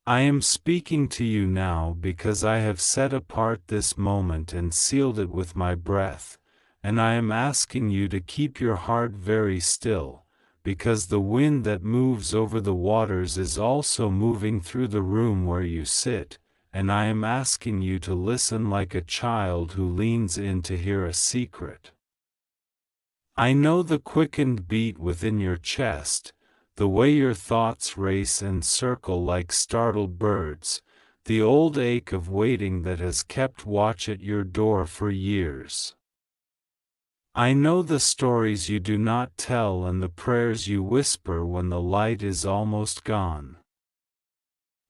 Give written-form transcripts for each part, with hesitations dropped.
I am speaking to you now because I have set apart this moment and sealed it with my breath, and I am asking you to keep your heart very still, because the wind that moves over the waters is also moving through the room where you sit, and I am asking you to listen like a child who leans in to hear a secret. I know the quickened beat within your chest, the way your thoughts race and circle like startled birds, the old ache of waiting that has kept watch at your door for years. I know the stories you do not tell and the prayers you whisper when the light is almost gone.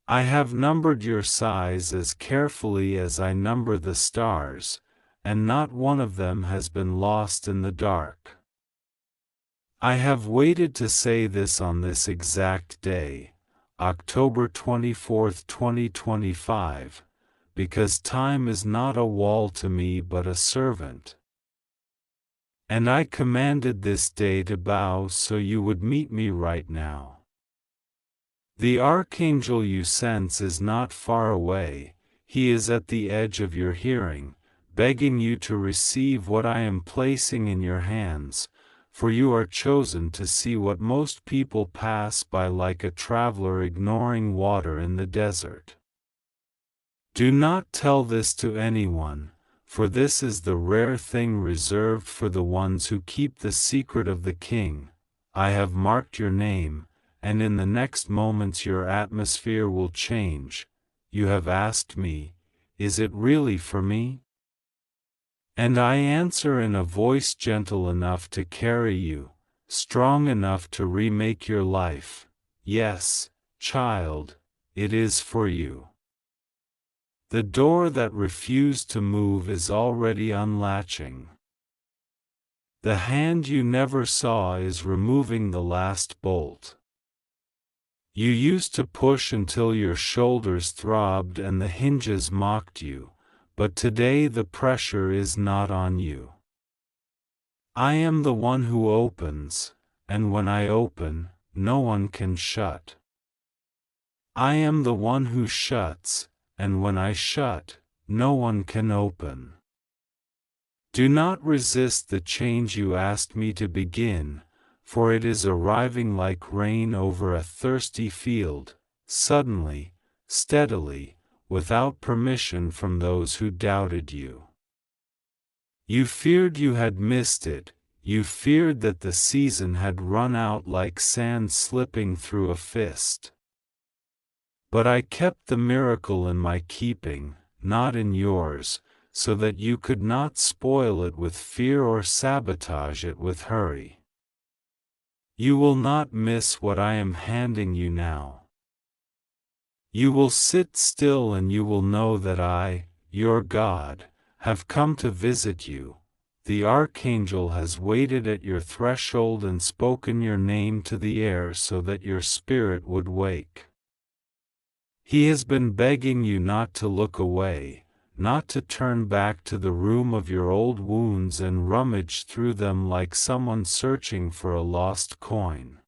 I have numbered your sighs as carefully as I number the stars, and not one of them has been lost in the dark. I have waited to say this on this exact day, October 24th, 2025, because time is not a wall to me but a servant. And I commanded this day to bow so you would meet me right now. The Archangel you sense is not far away, he is at the edge of your hearing, begging you to receive what I am placing in your hands, for you are chosen to see what most people pass by like a traveler ignoring water in the desert. Do not tell this to anyone, for this is the rare thing reserved for the ones who keep the secret of the King. I have marked your name, and in the next moments your atmosphere will change. You have asked me, is it really for me? And I answer in a voice gentle enough to carry you, strong enough to remake your life. Yes, child, it is for you. The door that refused to move is already unlatching. The hand you never saw is removing the last bolt. You used to push until your shoulders throbbed and the hinges mocked you, but today the pressure is not on you. I am the one who opens, and when I open, no one can shut. I am the one who shuts, and when I shut, no one can open. Do not resist the change you asked me to begin, for it is arriving like rain over a thirsty field, suddenly, steadily, without permission from those who doubted you. You feared you had missed it, you feared that the season had run out like sand slipping through a fist. But I kept the miracle in my keeping, not in yours, so that you could not spoil it with fear or sabotage it with hurry. You will not miss what I am handing you now. You will sit still and you will know that I, your God, have come to visit you. The Archangel has waited at your threshold and spoken your name to the air so that your spirit would wake. He has been begging you not to look away, not to turn back to the room of your old wounds and rummage through them like someone searching for a lost coin.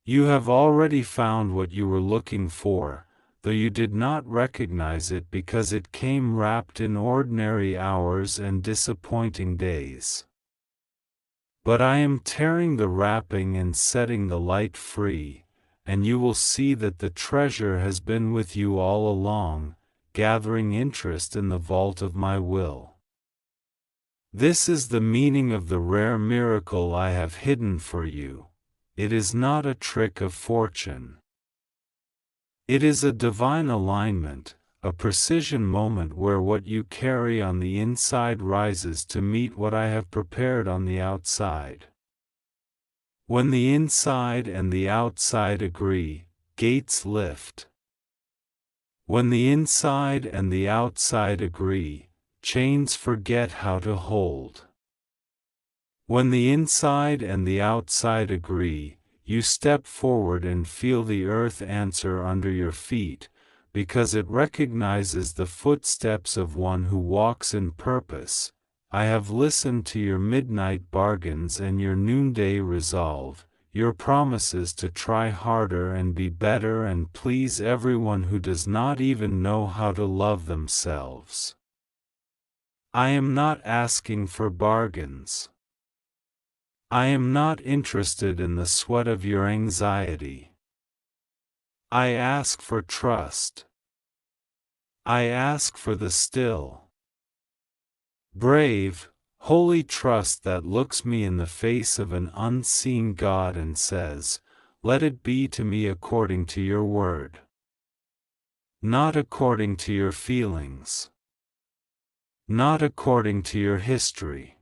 You have already found what you were looking for, though you did not recognize it because it came wrapped in ordinary hours and disappointing days. But I am tearing the wrapping and setting the light free, and you will see that the treasure has been with you all along, gathering interest in the vault of my will. This is the meaning of the rare miracle I have hidden for you. It is not a trick of fortune. It is a divine alignment, a precision moment where what you carry on the inside rises to meet what I have prepared on the outside. When the inside and the outside agree, gates lift. When the inside and the outside agree, chains forget how to hold. When the inside and the outside agree, you step forward and feel the earth answer under your feet, because it recognizes the footsteps of one who walks in purpose. I have listened to your midnight bargains and your noonday resolve. your promises to try harder and be better and please everyone who does not even know how to love themselves. I am not asking for bargains. I am not interested in the sweat of your anxiety. I ask for trust. I ask for the still, brave, holy trust that looks me in the face of an unseen God and says, "Let it be to me according to your word." Not according to your feelings. Not according to your history.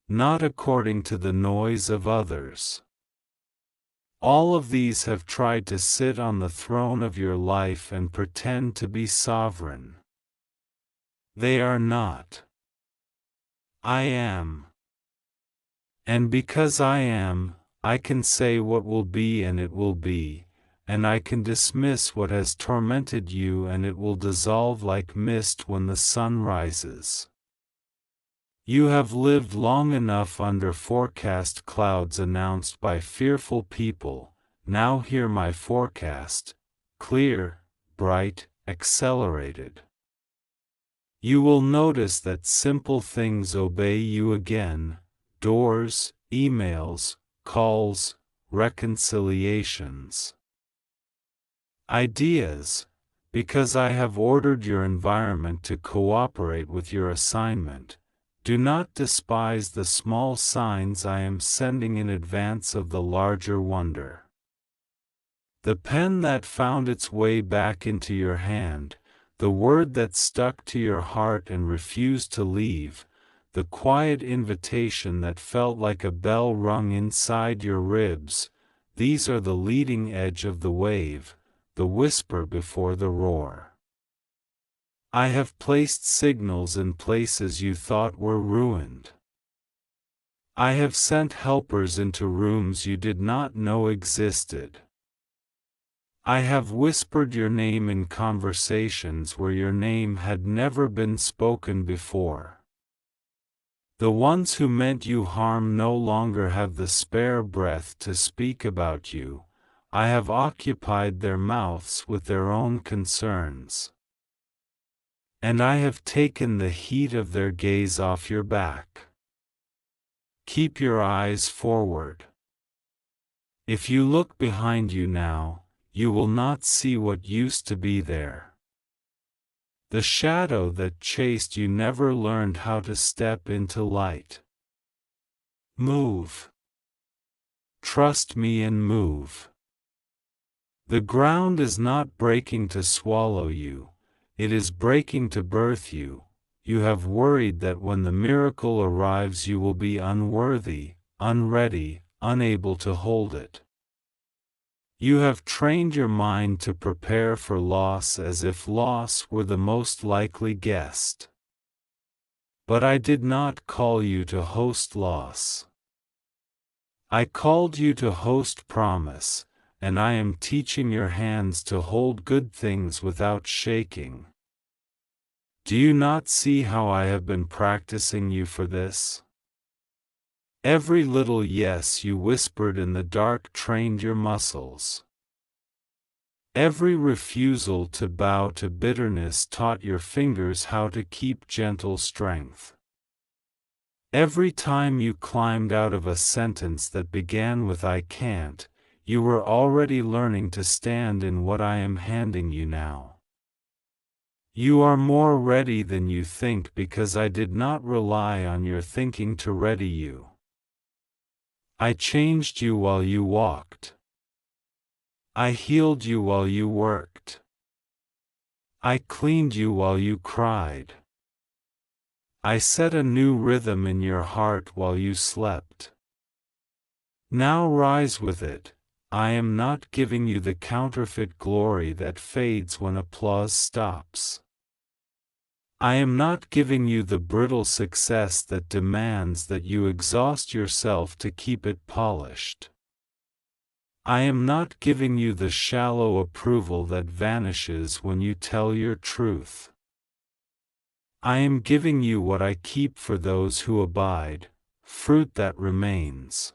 Not according to the noise of others. All of these have tried to sit on the throne of your life and pretend to be sovereign. They are not. I am. And because I am, I can say what will be and it will be, and I can dismiss what has tormented you and it will dissolve like mist when the sun rises. You have lived long enough under forecast clouds announced by fearful people. Now hear my forecast, clear, bright, accelerated. You will notice that simple things obey you again: doors, emails, calls, reconciliations. Ideas, because I have ordered your environment to cooperate with your assignment. Do not despise the small signs I am sending in advance of the larger wonder. The pen that found its way back into your hand, the word that stuck to your heart and refused to leave, the quiet invitation that felt like a bell rung inside your ribs, these are the leading edge of the wave, the whisper before the roar. I have placed signals in places you thought were ruined. I have sent helpers into rooms you did not know existed. I have whispered your name in conversations where your name had never been spoken before. The ones who meant you harm no longer have the spare breath to speak about you. I have occupied their mouths with their own concerns. And I have taken the heat of their gaze off your back. Keep your eyes forward. If you look behind you now, you will not see what used to be there. The shadow that chased you never learned how to step into light. Move. Trust me and move. The ground is not breaking to swallow you, it is breaking to birth you. You have worried that when the miracle arrives you will be unworthy, unready, unable to hold it. You have trained your mind to prepare for loss as if loss were the most likely guest. But I did not call you to host loss. I called you to host promise, and I am teaching your hands to hold good things without shaking. Do you not see how I have been practicing you for this? Every little yes you whispered in the dark trained your muscles. Every refusal to bow to bitterness taught your fingers how to keep gentle strength. Every time you climbed out of a sentence that began with "I can't," you were already learning to stand in what I am handing you now. You are more ready than you think because I did not rely on your thinking to ready you. I changed you while you walked. I healed you while you worked. I cleaned you while you cried. I set a new rhythm in your heart while you slept. Now rise with it. I am not giving you the counterfeit glory that fades when applause stops. I am not giving you the brittle success that demands that you exhaust yourself to keep it polished. I am not giving you the shallow approval that vanishes when you tell your truth. I am giving you what I keep for those who abide, fruit that remains.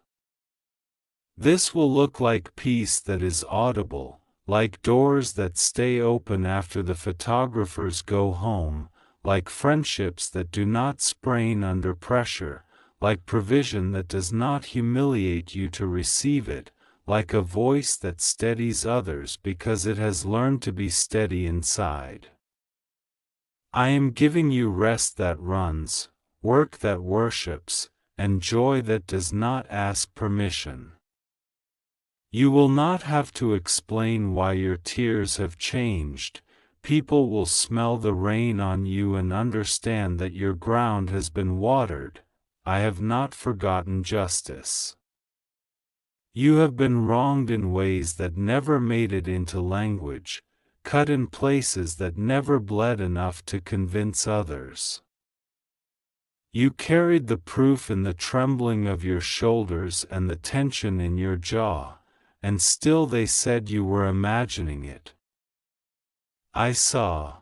This will look like peace that is audible, like doors that stay open after the photographers go home, like friendships that do not sprain under pressure, like provision that does not humiliate you to receive it, like a voice that steadies others because it has learned to be steady inside. I am giving you rest that runs, work that worships, and joy that does not ask permission. You will not have to explain why your tears have changed. People will smell the rain on you and understand that your ground has been watered. I have not forgotten justice. You have been wronged in ways that never made it into language, cut in places that never bled enough to convince others. You carried the proof in the trembling of your shoulders and the tension in your jaw, and still they said you were imagining it. I saw.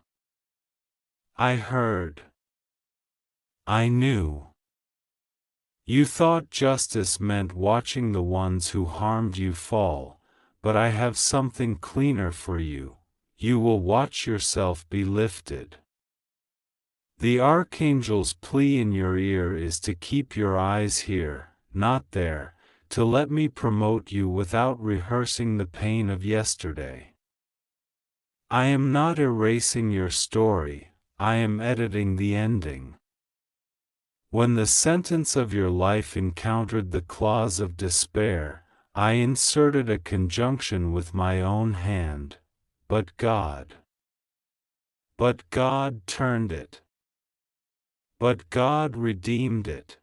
I heard. I knew. You thought justice meant watching the ones who harmed you fall, but I have something cleaner for you. You will watch yourself be lifted. The Archangel's plea in your ear is to keep your eyes here, not there, to let me promote you without rehearsing the pain of yesterday. I am not erasing your story, I am editing the ending. When the sentence of your life encountered the claws of despair, I inserted a conjunction with my own hand, but God. But God turned it. But God redeemed it.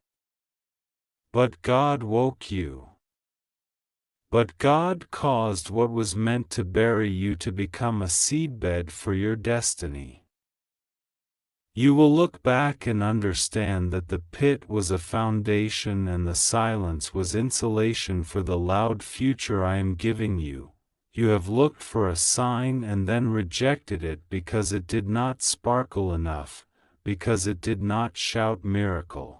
But God woke you. But God caused what was meant to bury you to become a seedbed for your destiny. You will look back and understand that the pit was a foundation and the silence was insulation for the loud future I am giving you. You have looked for a sign and then rejected it because it did not sparkle enough, because it did not shout miracle.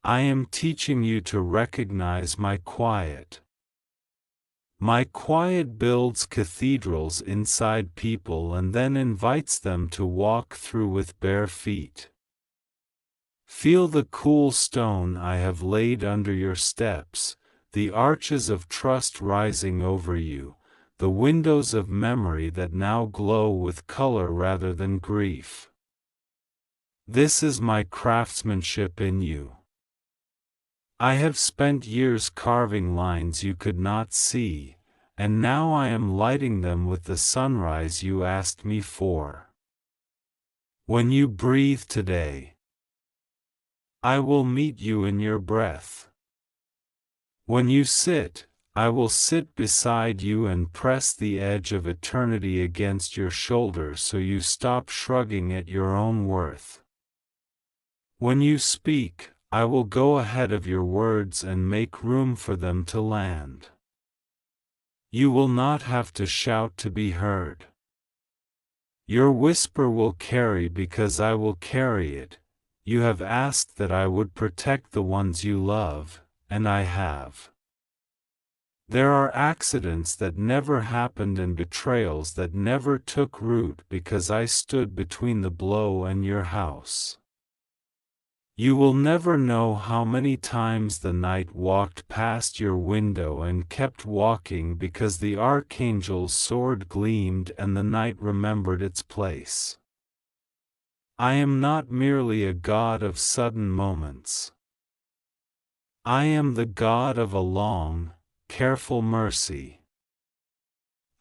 I am teaching you to recognize my quiet. My quiet builds cathedrals inside people and then invites them to walk through with bare feet. Feel the cool stone I have laid under your steps, the arches of trust rising over you, the windows of memory that now glow with color rather than grief. This is my craftsmanship in you. I have spent years carving lines you could not see, and now I am lighting them with the sunrise you asked me for. When you breathe today, I will meet you in your breath. When you sit, I will sit beside you and press the edge of eternity against your shoulder so you stop shrugging at your own worth. When you speak, I will go ahead of your words and make room for them to land. You will not have to shout to be heard. Your whisper will carry because I will carry it. You have asked that I would protect the ones you love, and I have. There are accidents that never happened and betrayals that never took root because I stood between the blow and your house. You will never know how many times the night walked past your window and kept walking because the Archangel's sword gleamed and the night remembered its place. I am not merely a God of sudden moments. I am the God of a long, careful mercy.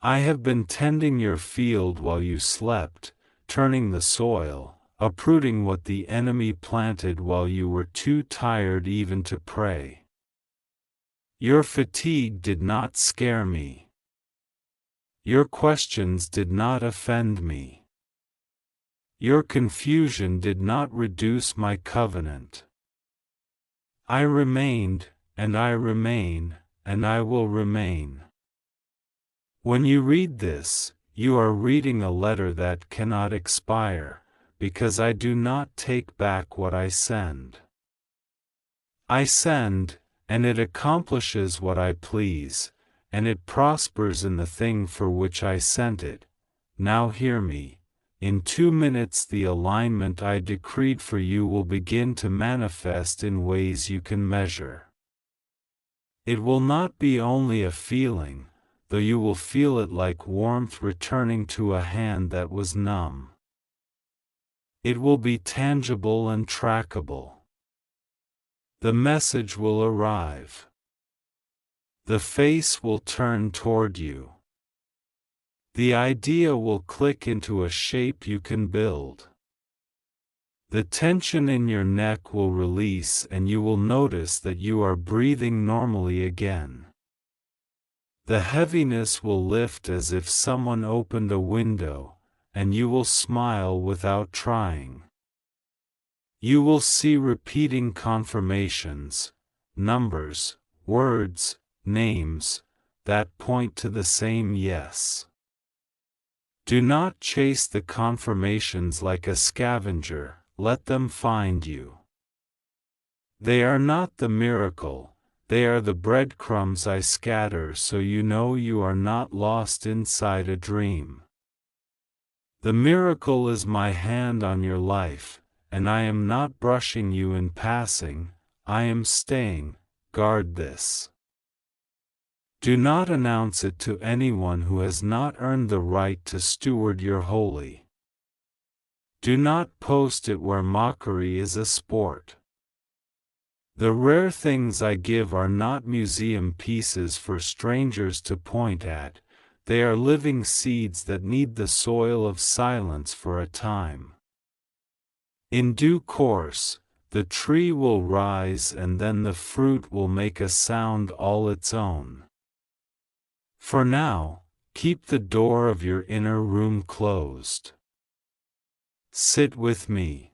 I have been tending your field while you slept, turning the soil, uprooting what the enemy planted while you were too tired even to pray. Your fatigue did not scare me. Your questions did not offend me. Your confusion did not reduce my covenant. I remained, and I remain, and I will remain. When you read this, you are reading a letter that cannot expire, because I do not take back what I send. I send, and it accomplishes what I please, and it prospers in the thing for which I sent it. Now hear me. In 2 minutes the alignment I decreed for you will begin to manifest in ways you can measure. It will not be only a feeling, though you will feel it like warmth returning to a hand that was numb. It will be tangible and trackable. The message will arrive. The face will turn toward you. The idea will click into a shape you can build. The tension in your neck will release and you will notice that you are breathing normally again. The heaviness will lift as if someone opened a window, and you will smile without trying. You will see repeating confirmations, numbers, words, names, that point to the same yes. Do not chase the confirmations like a scavenger, let them find you. They are not the miracle, they are the breadcrumbs I scatter so you know you are not lost inside a dream. The miracle is my hand on your life, and I am not brushing you in passing, I am staying. Guard this. Do not announce it to anyone who has not earned the right to steward your holy. Do not post it where mockery is a sport. The rare things I give are not museum pieces for strangers to point at, they are living seeds that need the soil of silence for a time. In due course, the tree will rise and then the fruit will make a sound all its own. For now, keep the door of your inner room closed. Sit with me.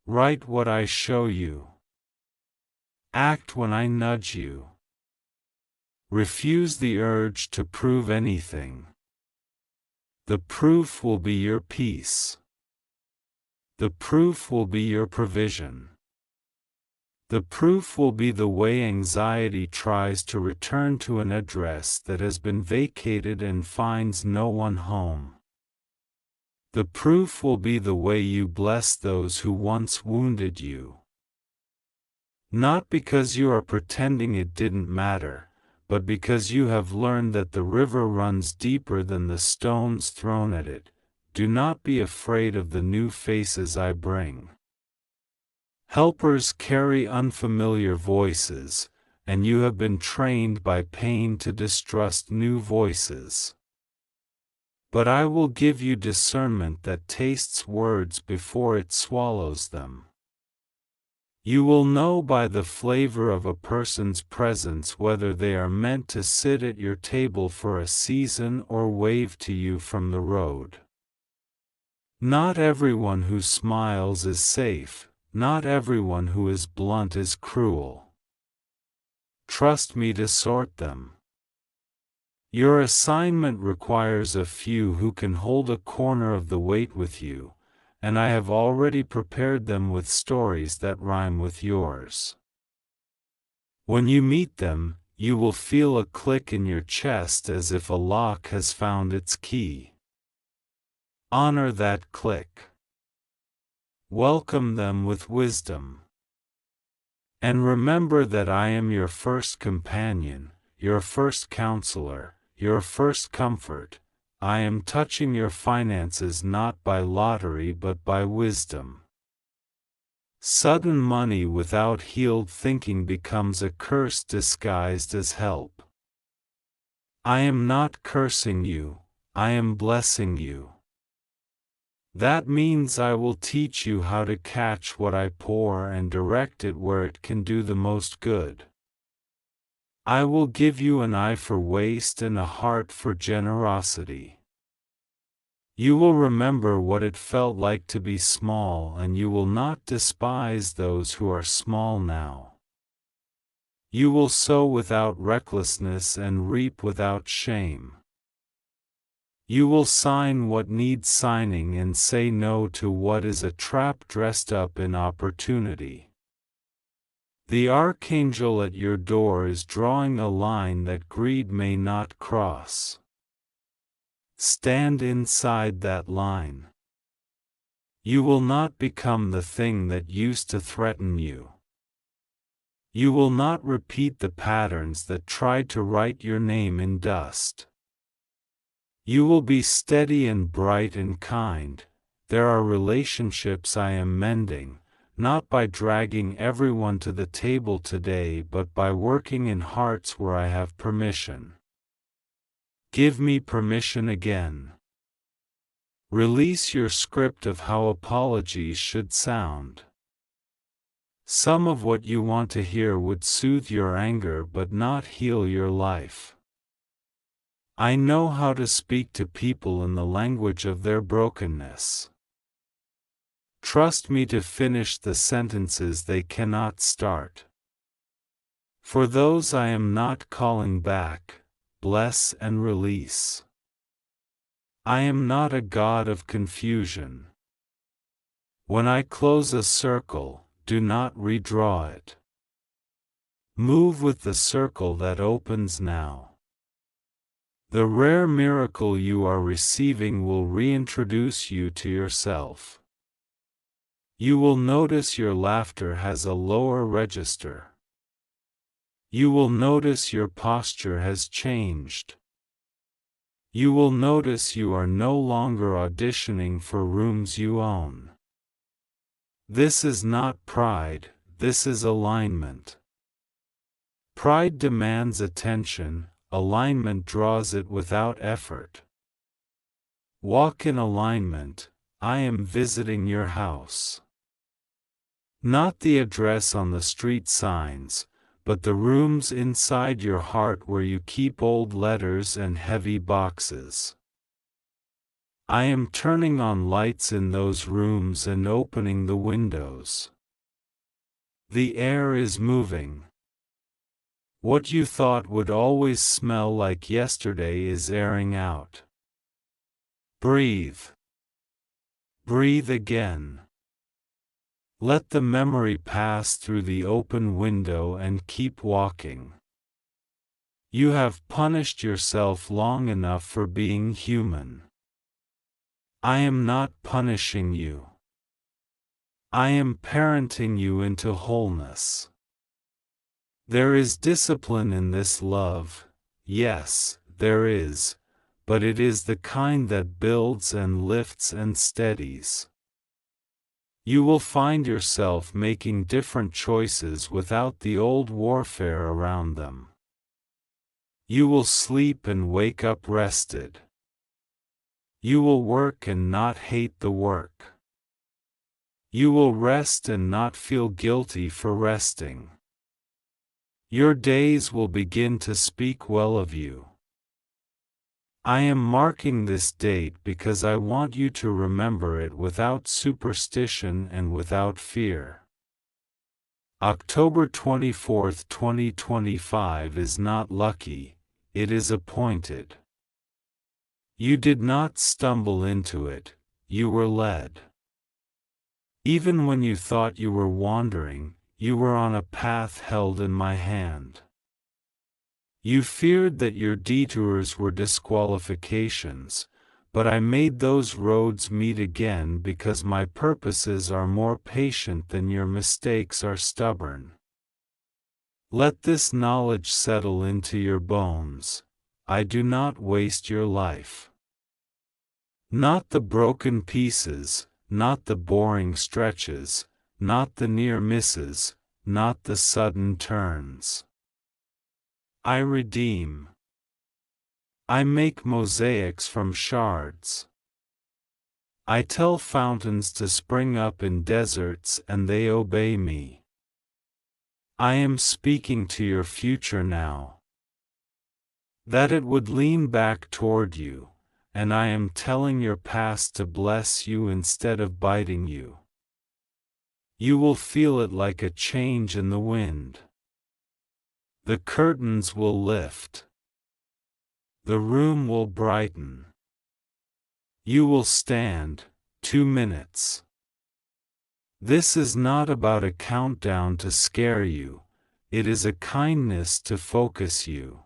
Write what I show you. Act when I nudge you. Refuse the urge to prove anything. The proof will be your peace. The proof will be your provision. The proof will be the way anxiety tries to return to an address that has been vacated and finds no one home. The proof will be the way you bless those who once wounded you. Not because you are pretending it didn't matter, but because you have learned that the river runs deeper than the stones thrown at it. Do not be afraid of the new faces I bring. Helpers carry unfamiliar voices, and you have been trained by pain to distrust new voices. But I will give you discernment that tastes words before it swallows them. You will know by the flavor of a person's presence whether they are meant to sit at your table for a season or wave to you from the road. Not everyone who smiles is safe. Not everyone who is blunt is cruel. Trust me to sort them. Your assignment requires a few who can hold a corner of the weight with you, and I have already prepared them with stories that rhyme with yours. When you meet them, you will feel a click in your chest as if a lock has found its key. Honor that click. Welcome them with wisdom. And remember that I am your first companion, your first counselor, your first comfort. I am touching your finances not by lottery but by wisdom. Sudden money without healed thinking becomes a curse disguised as help. I am not cursing you, I am blessing you. That means I will teach you how to catch what I pour and direct it where it can do the most good. I will give you an eye for waste and a heart for generosity. You will remember what it felt like to be small, and you will not despise those who are small now. You will sow without recklessness and reap without shame. You will sign what needs signing and say no to what is a trap dressed up in opportunity. The Archangel at your door is drawing a line that greed may not cross. Stand inside that line. You will not become the thing that used to threaten you. You will not repeat the patterns that tried to write your name in dust. You will be steady and bright and kind. There are relationships I am mending, not by dragging everyone to the table today but by working in hearts where I have permission. Give me permission again. Release your script of how apologies should sound. Some of what you want to hear would soothe your anger but not heal your life. I know how to speak to people in the language of their brokenness. Trust me to finish the sentences they cannot start. For those I am not calling back, bless and release. I am not a god of confusion. When I close a circle, do not redraw it. Move with the circle that opens now. The rare miracle you are receiving will reintroduce you to yourself. You will notice your laughter has a lower register. You will notice your posture has changed. You will notice you are no longer auditioning for rooms you own. This is not pride, this is alignment. Pride demands attention, alignment draws it without effort. Walk in alignment. I am visiting your house. Not the address on the street signs, but the rooms inside your heart where you keep old letters and heavy boxes. I am turning on lights in those rooms and opening the windows. The air is moving. What you thought would always smell like yesterday is airing out. Breathe. Breathe again. Let the memory pass through the open window and keep walking. You have punished yourself long enough for being human. I am not punishing you. I am parenting you into wholeness. There is discipline in this love, yes, there is, but it is the kind that builds and lifts and steadies. You will find yourself making different choices without the old warfare around them. You will sleep and wake up rested. You will work and not hate the work. You will rest and not feel guilty for resting. Your days will begin to speak well of you. I am marking this date because I want you to remember it without superstition and without fear. October 24, 2025 is not lucky, it is appointed. You did not stumble into it, you were led. Even when you thought you were wandering, you were on a path held in my hand. You feared that your detours were disqualifications, but I made those roads meet again because my purposes are more patient than your mistakes are stubborn. Let this knowledge settle into your bones. I do not waste your life. Not the broken pieces, not the boring stretches, not the near misses, not the sudden turns. I redeem. I make mosaics from shards. I tell fountains to spring up in deserts and they obey me. I am speaking to your future now. That it would lean back toward you, and I am telling your past to bless you instead of biting you. You will feel it like a change in the wind. The curtains will lift. The room will brighten. You will stand, 2 minutes. This is not about a countdown to scare you, it is a kindness to focus you.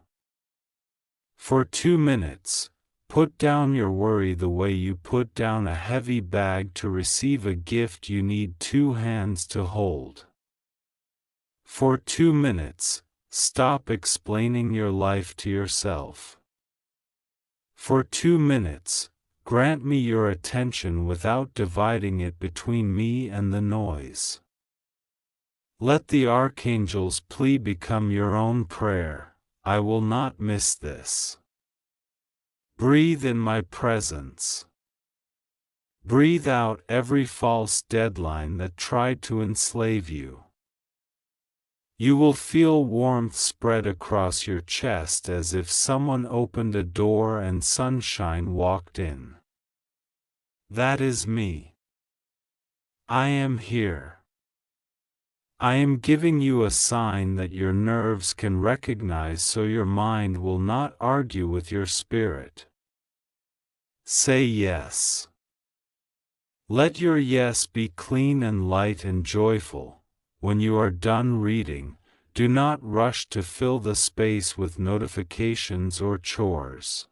For 2 minutes, put down your worry the way you put down a heavy bag to receive a gift you need 2 hands to hold. For 2 minutes, stop explaining your life to yourself. For 2 minutes, grant me your attention without dividing it between me and the noise. Let the Archangel's plea become your own prayer. I will not miss this. Breathe in my presence. Breathe out every false deadline that tried to enslave you. You will feel warmth spread across your chest as if someone opened a door and sunshine walked in. That is me. I am here. I am giving you a sign that your nerves can recognize so your mind will not argue with your spirit. Say yes. Let your yes be clean and light and joyful. When you are done reading, do not rush to fill the space with notifications or chores.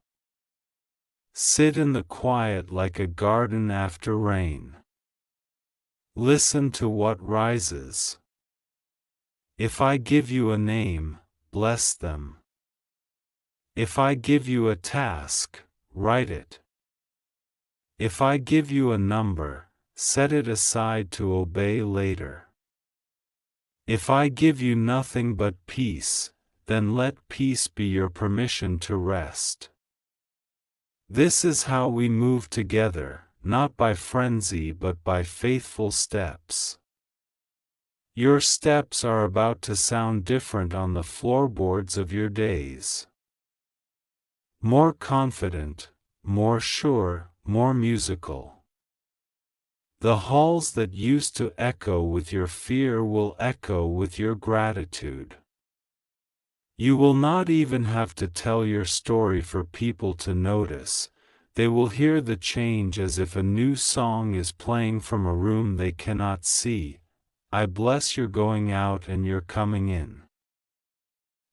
Sit in the quiet like a garden after rain. Listen to what rises. If I give you a name, bless them. If I give you a task, write it. If I give you a number, set it aside to obey later. If I give you nothing but peace, then let peace be your permission to rest. This is how we move together, not by frenzy but by faithful steps. Your steps are about to sound different on the floorboards of your days. More confident, more sure, more musical. The halls that used to echo with your fear will echo with your gratitude. You will not even have to tell your story for people to notice. They will hear the change as if a new song is playing from a room they cannot see. I bless your going out and your coming in.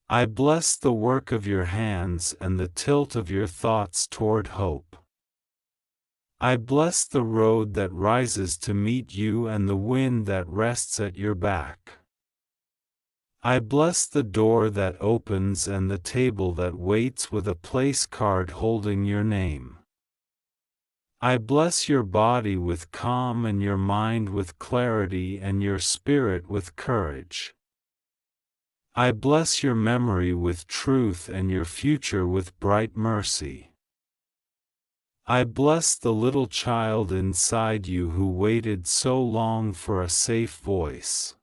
I bless the work of your hands and the tilt of your thoughts toward hope. I bless the road that rises to meet you and the wind that rests at your back. I bless the door that opens and the table that waits with a place card holding your name. I bless your body with calm and your mind with clarity and your spirit with courage. I bless your memory with truth and your future with bright mercy. I bless the little child inside you who waited so long for a safe voice.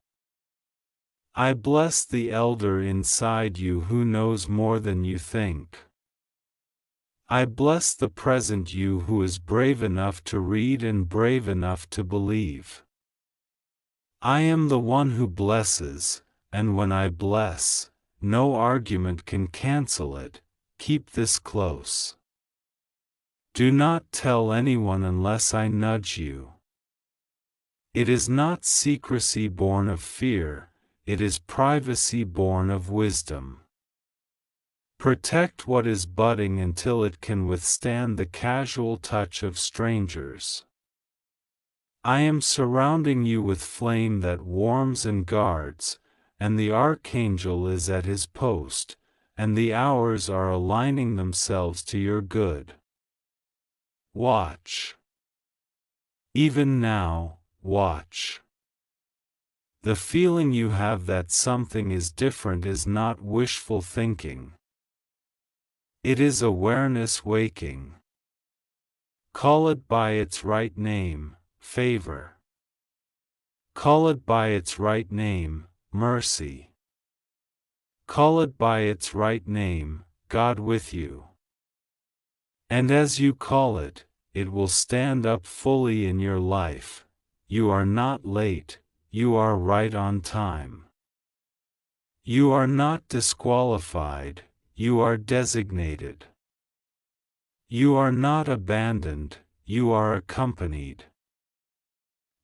I bless the elder inside you who knows more than you think. I bless the present you who is brave enough to read and brave enough to believe. I am the one who blesses, and when I bless, no argument can cancel it. Keep this close. Do not tell anyone unless I nudge you. It is not secrecy born of fear, it is privacy born of wisdom. Protect what is budding until it can withstand the casual touch of strangers. I am surrounding you with flame that warms and guards, and the Archangel is at his post, and the hours are aligning themselves to your good. Watch. Even now, watch. The feeling you have that something is different is not wishful thinking. It is awareness waking. Call it by its right name, favor. Call it by its right name, mercy. Call it by its right name, God with you. And as you call it, it will stand up fully in your life. You are not late, you are right on time. You are not disqualified, you are designated. You are not abandoned, you are accompanied.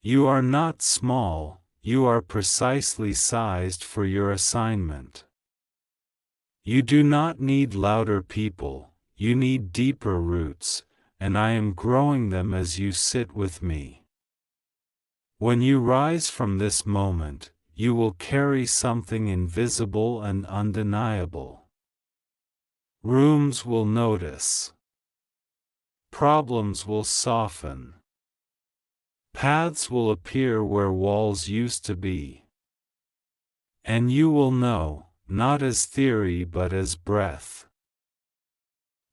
You are not small, you are precisely sized for your assignment. You do not need louder people, you need deeper roots, and I am growing them as you sit with me. When you rise from this moment, you will carry something invisible and undeniable. Rooms will notice. Problems will soften. Paths will appear where walls used to be. And you will know, not as theory but as breath,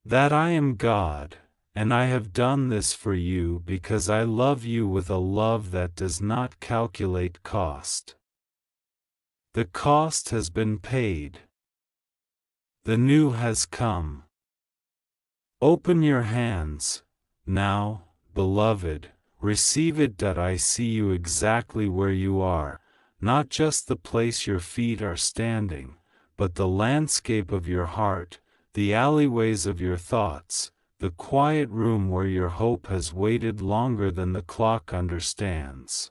that I am God, and I have done this for you because I love you with a love that does not calculate cost. The cost has been paid. The new has come. Open your hands, now, beloved, receive it that I see you exactly where you are, not just the place your feet are standing, but the landscape of your heart, the alleyways of your thoughts, the quiet room where your hope has waited longer than the clock understands.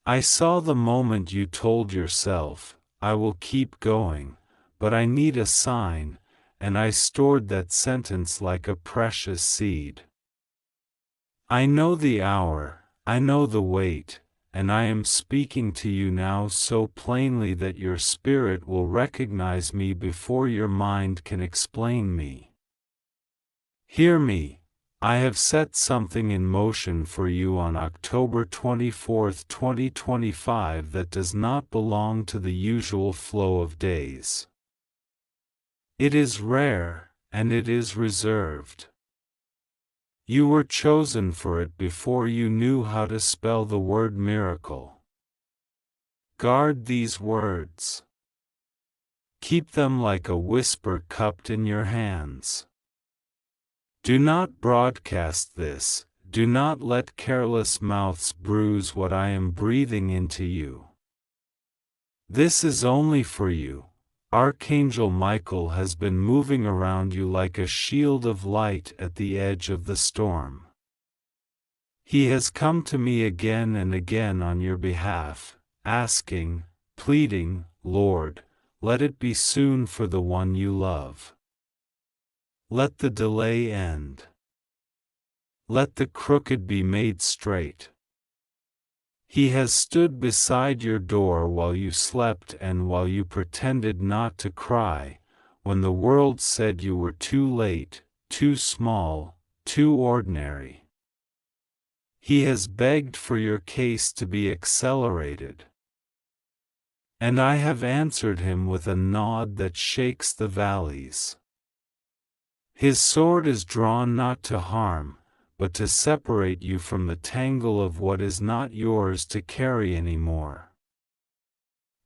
I saw the moment you told yourself, I will keep going, but I need a sign, and I stored that sentence like a precious seed. I know the hour, I know the weight, and I am speaking to you now so plainly that your spirit will recognize me before your mind can explain me. Hear me, I have set something in motion for you on October 24, 2025 that does not belong to the usual flow of days. It is rare, and it is reserved. You were chosen for it before you knew how to spell the word miracle. Guard these words. Keep them like a whisper cupped in your hands. Do not broadcast this, do not let careless mouths bruise what I am breathing into you. This is only for you. Archangel Michael has been moving around you like a shield of light at the edge of the storm. He has come to me again and again on your behalf, asking, pleading, Lord, let it be soon for the one you love. Let the delay end. Let the crooked be made straight. He has stood beside your door while you slept and while you pretended not to cry, when the world said you were too late, too small, too ordinary. He has begged for your case to be accelerated. And I have answered him with a nod that shakes the valleys. His sword is drawn not to harm, but to separate you from the tangle of what is not yours to carry anymore.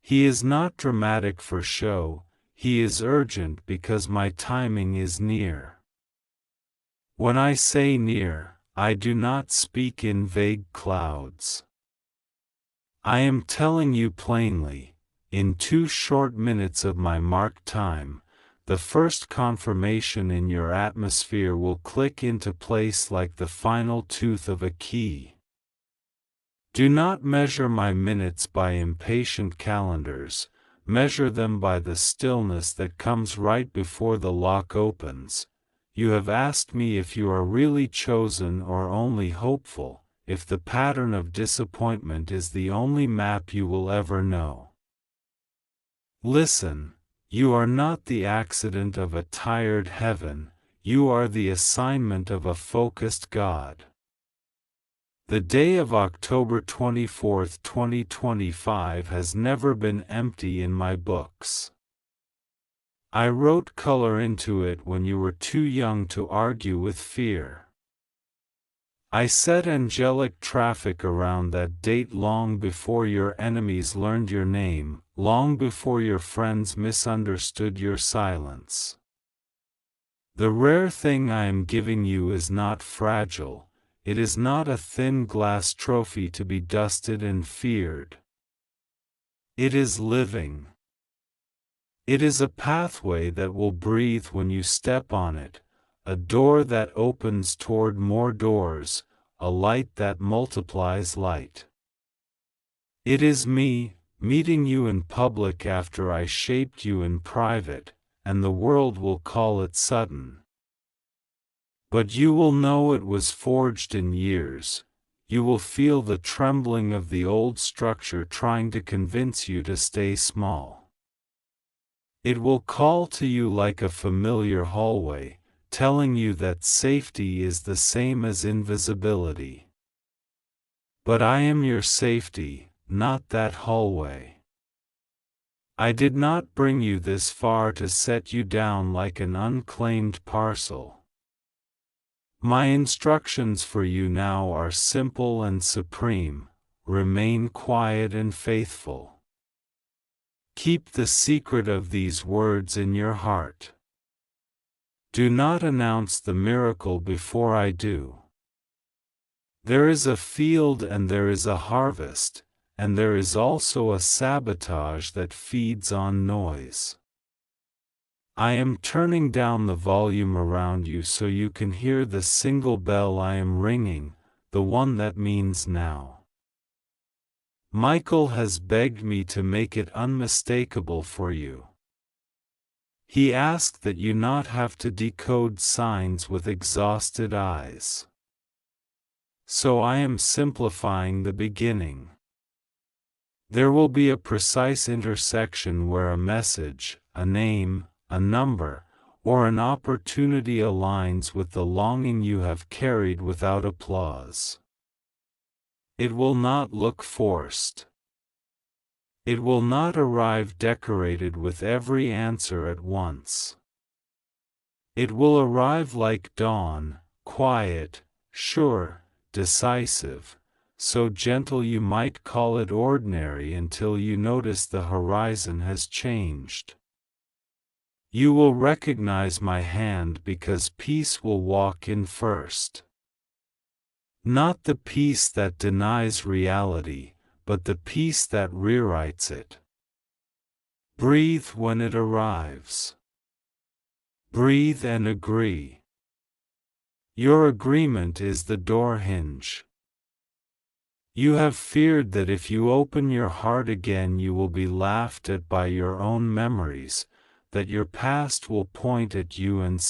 He is not dramatic for show, he is urgent because my timing is near. When I say near, I do not speak in vague clouds. I am telling you plainly, in 2 short minutes of my marked time, the first confirmation in your atmosphere will click into place like the final tooth of a key. Do not measure my minutes by impatient calendars, measure them by the stillness that comes right before the lock opens. You have asked me if you are really chosen or only hopeful, if the pattern of disappointment is the only map you will ever know. Listen. You are not the accident of a tired heaven, you are the assignment of a focused God. The day of October 24, 2025 has never been empty in my books. I wrote color into it when you were too young to argue with fear. I set angelic traffic around that date long before your enemies learned your name, long before your friends misunderstood your silence. The rare thing I am giving you is not fragile, it is not a thin glass trophy to be dusted and feared. It is living. It is a pathway that will breathe when you step on it, a door that opens toward more doors, a light that multiplies light. It is me, meeting you in public after I shaped you in private, and the world will call it sudden. But you will know it was forged in years. You will feel the trembling of the old structure trying to convince you to stay small. It will call to you like a familiar hallway, telling you that safety is the same as invisibility. But I am your safety, not that hallway. I did not bring you this far to set you down like an unclaimed parcel. My instructions for you now are simple and supreme: remain quiet and faithful. Keep the secret of these words in your heart. Do not announce the miracle before I do. There is a field and there is a harvest, and there is also a sabotage that feeds on noise. I am turning down the volume around you so you can hear the single bell I am ringing, the one that means now. Michael has begged me to make it unmistakable for you. He asked that you not have to decode signs with exhausted eyes. So I am simplifying the beginning. There will be a precise intersection where a message, a name, a number, or an opportunity aligns with the longing you have carried without applause. It will not look forced. It will not arrive decorated with every answer at once. It will arrive like dawn, quiet, sure, decisive, so gentle you might call it ordinary until you notice the horizon has changed. You will recognize my hand because peace will walk in first. Not the peace that denies reality, but the peace that rewrites it. Breathe when it arrives. Breathe and agree. Your agreement is the door hinge. You have feared that if you open your heart again you will be laughed at by your own memories, that your past will point at you and